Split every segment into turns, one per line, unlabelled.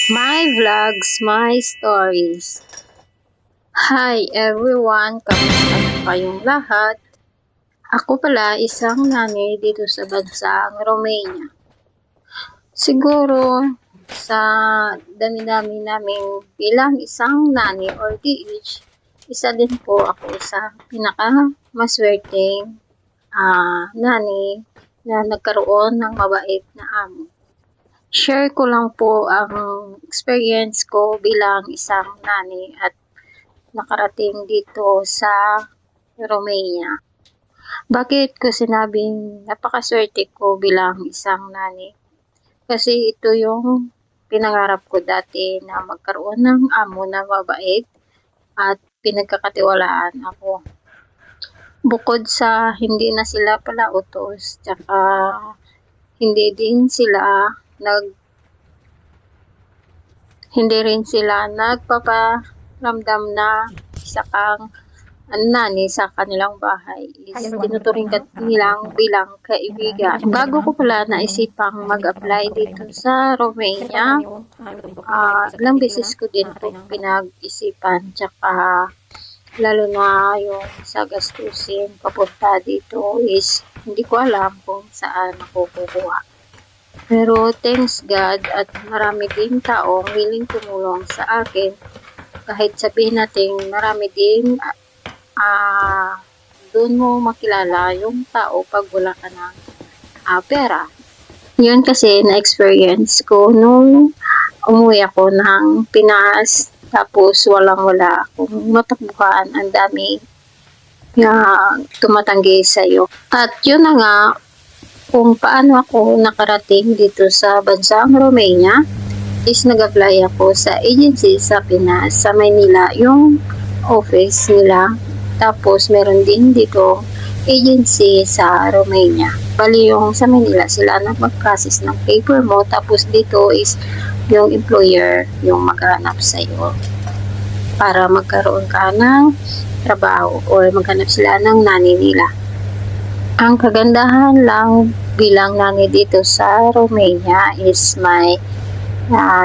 My vlogs, my stories. Hi everyone, kamusta po kayong lahat? Ako pala isang nanay dito sa bansang Romania. Siguro sa dami-dami namin bilang isang nanay or DH, isa din po ako sa pinaka-maswerteng nanay na nagkaroon ng mabait na amo. Share ko lang po ang experience ko bilang isang nanay at nakarating dito sa Romania. Bakit ko sinabing napakaswerte ko bilang isang nanay? Kasi ito yung pinangarap ko dati na magkaroon ng amo na mabait at pinagkakatiwalaan ako. Bukod sa hindi na sila pala utos, tsaka hindi rin sila nagpaparamdam na isa kang nanay sa kanilang bahay. Tinuturing ka nilang bilang kaibigan. Bago ko pala naisipang mag-apply dito sa Romania, ilang beses ko din ito pinag-isipan. Tsaka lalo na yung sa gastusin papunta dito is hindi ko alam kung saan ako kukuha. Pero thanks God at marami din taong willing tumulong sa akin. Kahit sabihin natin marami din doon mo makilala yung tao pag wala ka ng pera. Yun kasi na-experience ko nung umuwi ako ng Pinas tapos walang-wala akong matakbuhan. Ang dami na tumatanggi sa'yo. At yun na nga, kung paano ako nakarating dito sa bansang Romania is nag-apply ako sa agency sa Pinas, sa Manila, yung office nila. Tapos meron din dito agency sa Romania. Bali yung sa Manila sila na mag-process ng paper mo, tapos dito is yung employer yung maghanap sa iyo para magkaroon ka ng trabaho or maghanap sila ng nanay nila. Ang kagandahan lang bilang nanay dito sa Romania is may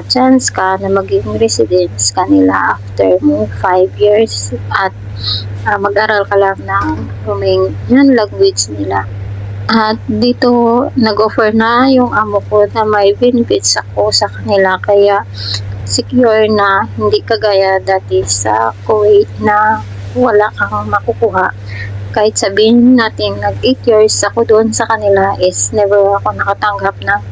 chance ka na maging residence kanila after mo 5 years at mag-aral ka lang ng Romanian language nila. At dito nag-offer na yung amo ko na may benefits ako sa kanila, kaya secure na, hindi kagaya dati sa Kuwait na wala kang makukuha. Kahit sabihin natin nag 8 years ako doon sa kanila is never ako nakatanggap ng